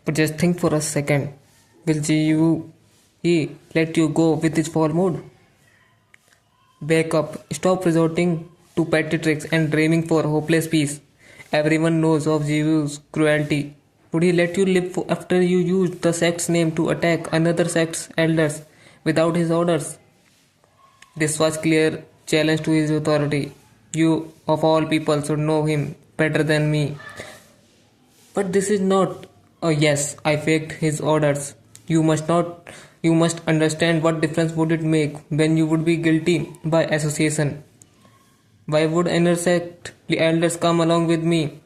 But just think for a second. Will he let you go with his foul mood? Wake up. Stop resorting to petty tricks and dreaming for hopeless peace. Everyone knows of Jivu's cruelty. Would he let you live after you used the sect's name to attack another sect's elders without his orders? This was clear challenge to his authority. You, of all people, should know him better than me. But this is not a yes, I faked his orders. You must not you must understand what difference would it make when you would be guilty by association. Why would intersect the elders come along with me?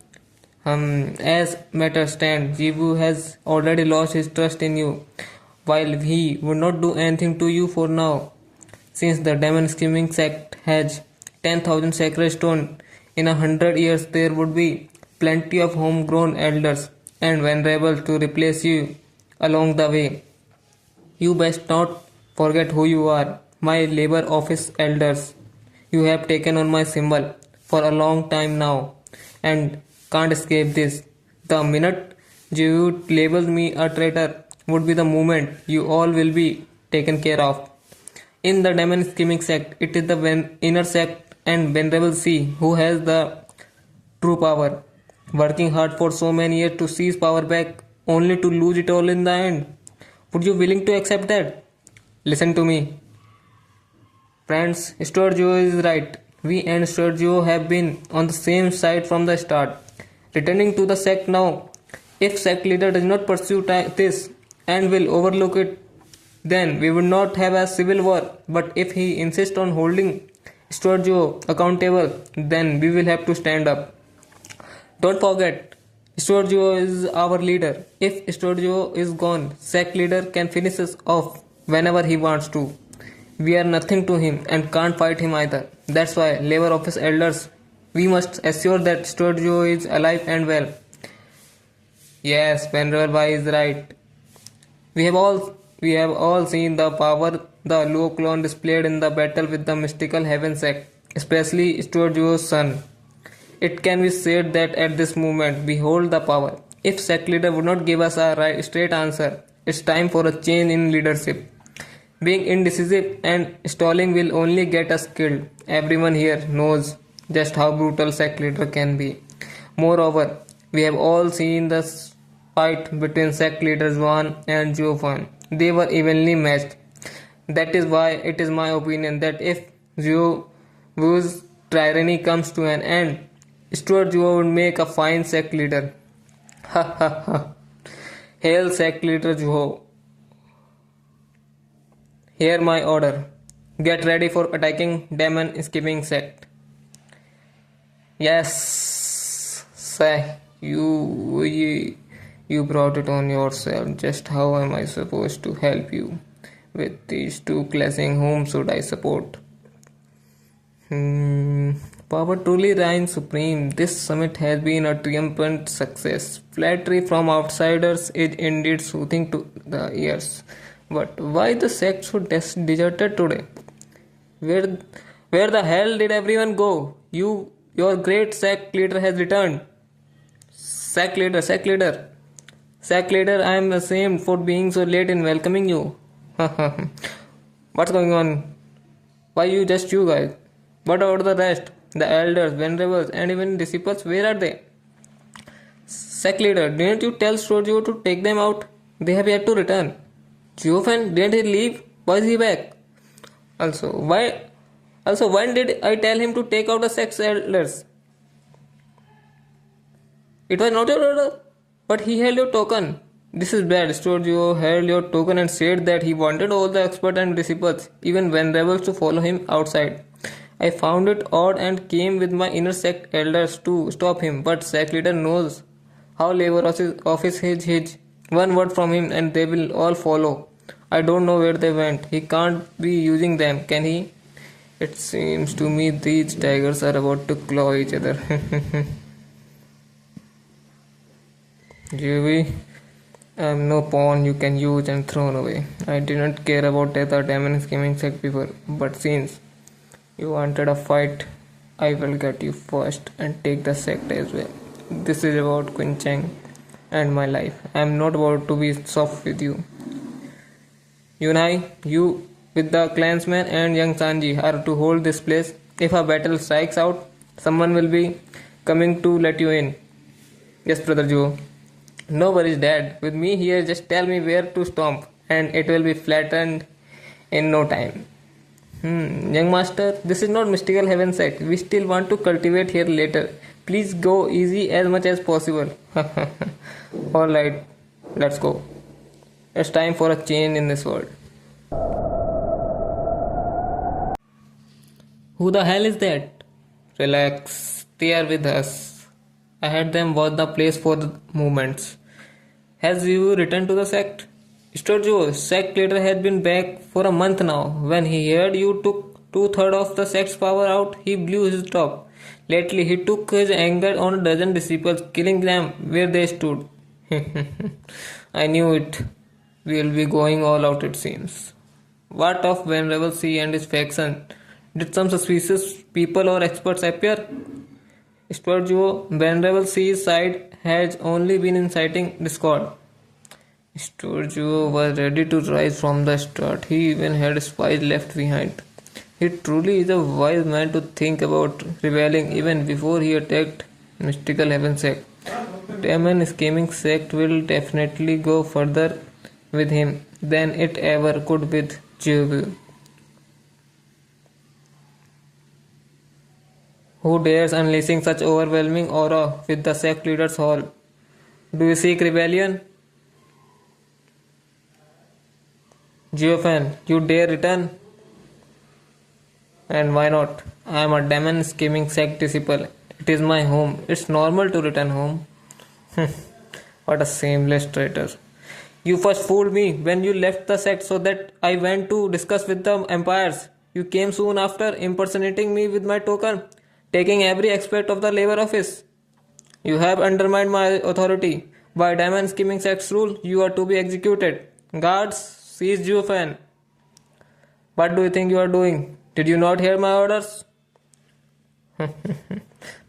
As matters stand, Jibu has already lost his trust in you, while he would not do anything to you for now. Since the demon scheming sect has 10,000 sacred stone, in 100 years there would be plenty of homegrown elders and venerables to replace you along the way. You best not forget who you are, my labor office elders. You have taken on my symbol for a long time now and can't escape this. The minute you label me a traitor would be the moment you all will be taken care of. In the demon scheming sect, it is the inner sect and venerable C who has the true power. Working hard for so many years to seize power back only to lose it all in the end. Would you willing to accept that? Listen to me. Friends, Sturgio is right. We and Sturgio have been on the same side from the start. Returning to the sect now, if sect leader does not pursue this and will overlook it, then we would not have a civil war. But if he insists on holding Sturgio accountable, then we will have to stand up. Don't forget, Sturgio is our leader. If Sturgio is gone, sect leader can finish us off whenever he wants to. We are nothing to him and can't fight him either. That's why, labor office elders, we must assure that Sturgio is alive and well. Yes, Venerable Bhai is right. We have all seen the power the Luo clone displayed in the battle with the mystical heaven sect, especially Sturgio's son. It can be said that at this moment we hold the power. If sect leader would not give us a straight answer, it's time for a change in leadership. Being indecisive and stalling will only get us killed. Everyone here knows just how brutal sect leader can be. Moreover, we have all seen the fight between sect leaders Juan and Fan. They were evenly matched. That is why it is my opinion that if Wu's tyranny comes to an end, Stuart Zhuo would make a fine sect leader. Ha ha ha. Hail sect leader Zhuo. Hear my order. Get ready for attacking demon skipping sect. Yes, say you brought it on yourself. Just how am I supposed to help you? With these two clashing, whom should I support? Power truly reigns supreme. This summit has been a triumphant success. Flattery from outsiders is indeed soothing to the ears. But why the sect so deserted today? Where, where the hell did everyone go? Your great sect leader has returned. Sect leader, sect leader. Sect leader, I am ashamed for being so late in welcoming you. What's going on? Why you guys? What about the rest? The elders, venerables, and even disciples, where are they? Sect leader, didn't you tell Sturgio to take them out? They have yet to return. Geoffan, didn't he leave? Why is he back? Also, when did I tell him to take out the sex elders? It was not your order, but he held your token. This is bad. Sturgio held your token and said that he wanted all the experts and disciples, even venerables, to follow him outside. I found it odd and came with my inner sect elders to stop him, but sect leader knows how labor office is his. One word from him and they will all follow. I don't know where they went. He can't be using them, can he? It seems to me these tigers are about to claw each other. Jeevi, I am no pawn you can use and thrown away. I didn't care about the demon scheming sect before, but since you wanted a fight, I will get you first and take the sect as well. This is about Quinchang and my life. I am not about to be soft with you. Yunai, you with the clansman and young Sanji are to hold this place. If a battle strikes out, someone will be coming to let you in. Yes, brother Joe. No worries, Dad. With me here, just tell me where to stomp, and it will be flattened in no time. Young master, this is not mystical heaven sect. We still want to cultivate here later. Please go easy as much as possible. Alright, let's go. It's time for a change in this world. Who the hell is that? Relax, they are with us. I had them watch the place for the movements. Has you returned to the sect? Sturgio, sect leader has been back for a month now. When he heard you took two-thirds of the sect's power out, he blew his top. Lately, he took his anger on a dozen disciples, killing them where they stood. I knew it. We'll be going all out, it seems. What of Venerable C and his faction? Did some suspicious people or experts appear? Sturgio, Venerable C's side has only been inciting discord. Sturgio was ready to rise from the start. He even had spies left behind. He truly is a wise man to think about rebelling even before he attacked Mystical Heaven sect. Demon Scheming sect will definitely go further with him than it ever could with Jehu. Who dares unleashing such overwhelming aura with the sect leader's hall? Do you seek rebellion? Geofan, you dare return? And why not? I am a demon scheming sect disciple. It is my home. It's normal to return home. What a shameless traitor. You first fooled me when you left the sect so that I went to discuss with the empires. You came soon after impersonating me with my token, taking every aspect of the labor office. You have undermined my authority. By demon scheming sect's rule, you are to be executed. Guards, seize Geofan. What do you think you are doing? Did you not hear my orders?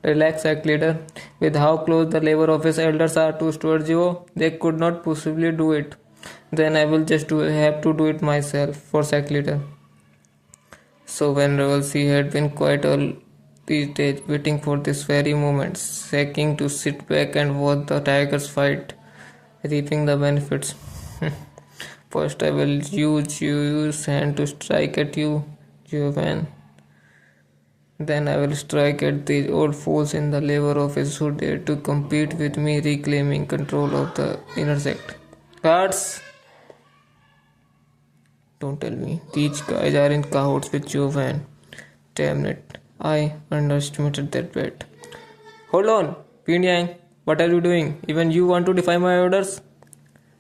Relax, sect leader. With how close the labor office elders are to Sturgio, they could not possibly do it. Then I will just have to do it myself for sect leader. So Venerable C had been quite all these days waiting for this very moment, seeking to sit back and watch the tigers fight, reaping the benefits. First I will use Yu's hand to strike at you, Jovan. Then I will strike at these old fools in the labor office who dare to compete with me reclaiming control of the inner sect. Guards! Don't tell me. These guys are in cahoots with Jovan. Damn it. I underestimated that bet. Hold on, Pinyang. What are you doing? Even you want to defy my orders?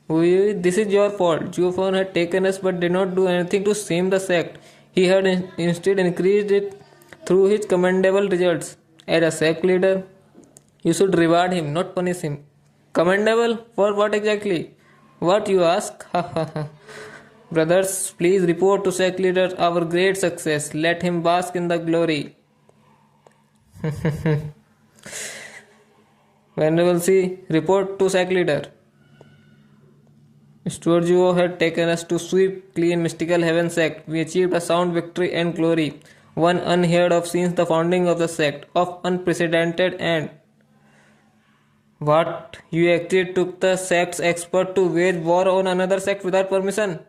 This is your fault. Jovan had taken us but did not do anything to shame the sect. He had instead increased it through his commendable results. As a sect leader, you should reward him, not punish him. Commendable? For what exactly? What you ask? Brothers, please report to sect leader our great success. Let him bask in the glory. Venerable C, report to sect leader. Sturgio had taken us to sweep clean mystical heaven sect. We achieved a sound victory and glory, one unheard of since the founding of the sect, of unprecedented and what? You actually took the sect's expert to wage war on another sect without permission?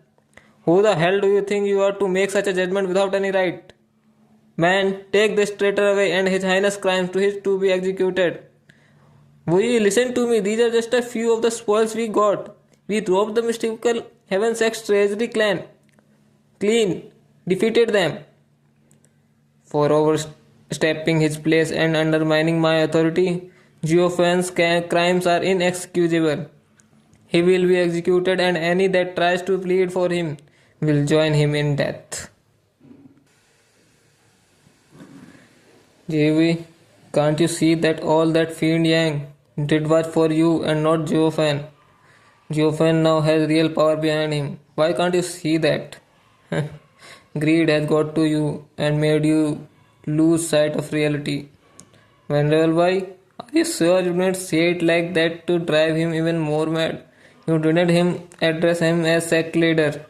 Who the hell do you think you are to make such a judgment without any right? Man, take this traitor away and his heinous crimes to be executed. Will you listen to me? These are just a few of the spoils we got. We robbed the mystical heaven sect's treasury clan. Clean. Defeated them. For overstepping his place and undermining my authority, Geofan's crimes are inexcusable. He will be executed and any that tries to plead for him will join him in death. JV, can't you see that all that Fiend Yang did was for you and not Geofan? Geofan now has real power behind him. Why can't you see that? Greed has got to you and made you lose sight of reality. Venerable, why? Are you sure you didn't say it like that to drive him even more mad? You didn't him address him as sect leader.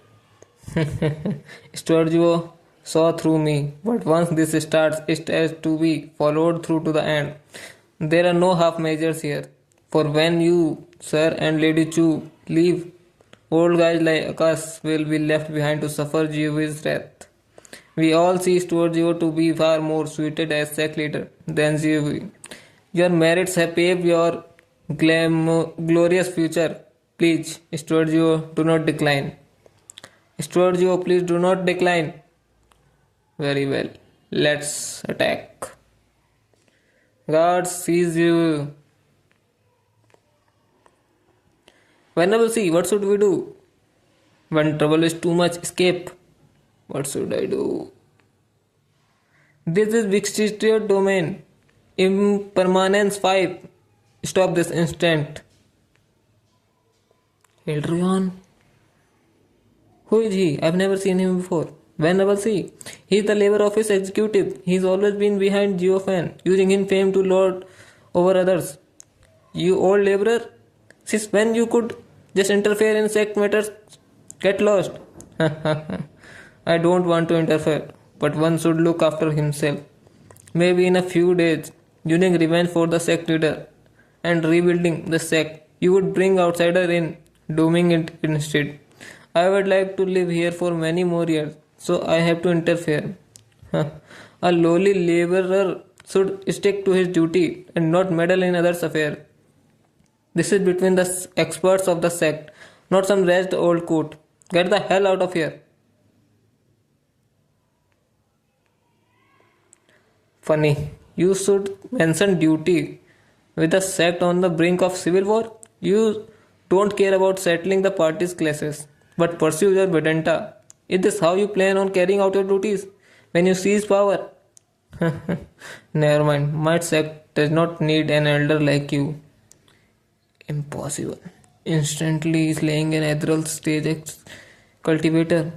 Sturgio saw through me, but once this starts, it has to be followed through to the end. There are no half measures here. For when you, sir and Lady Chu, leave, old guys like us will be left behind to suffer Jewish wrath. We all see Sturgio to be far more suited as sect leader than Jew. Your merits have paved your glorious future. Please, Sturgio, do not decline. Sturgio, please do not decline. Very well. Let's attack. Guards, seize you. Venerable C, what should we do? When trouble is too much, escape. What should I do? This is Vixtier domain. Impermanence 5. Stop this instant. Eldrion? Who is he? I've never seen him before. Venerable C. He is the labor office executive. He's always been behind Geofan, using his fame to lord over others. You old laborer? Since when you could just interfere in sect matters? Get lost. I don't want to interfere, but one should look after himself. Maybe in a few days, during revenge for the sect leader and rebuilding the sect, you would bring outsider in, dooming it instead. I would like to live here for many more years, so I have to interfere. A lowly laborer should stick to his duty and not meddle in others' affairs. This is between the experts of the sect, not some wretched old coot. Get the hell out of here. Funny, you should mention duty. With the sect on the brink of civil war, you don't care about settling the party's clashes, but pursue your vedanta. Is this how you plan on carrying out your duties when you seize power? Never mind, my sect does not need an elder like you. Impossible. Instantly slaying an ethereal stage cultivator.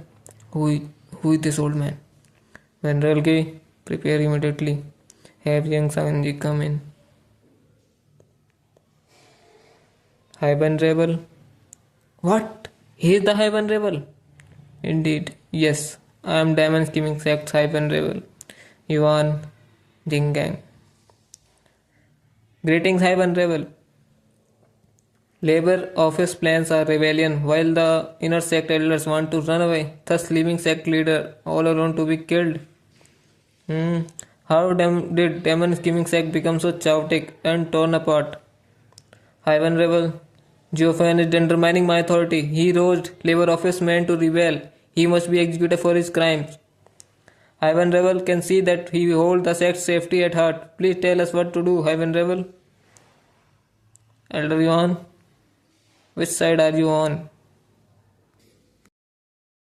Who is this old man? Venerable Gay, prepare immediately. Have young Savanji come in. High Venerable. What? He is the High Venerable? Indeed, yes. I am Diamond Scheming Sect's High Venerable. Yuan Jingang. Greetings, High Venerable. Labor office plans are rebellion while the inner sect elders want to run away, thus leaving sect leader all alone to be killed. How did Demon Scheming Sect become so chaotic and torn apart? High Venerable, Geofan is undermining my authority. He roused labor office men to rebel. He must be executed for his crimes. High Venerable can see that he holds the sect's safety at heart. Please tell us what to do, High Venerable. Elder Yuan, which side are you on?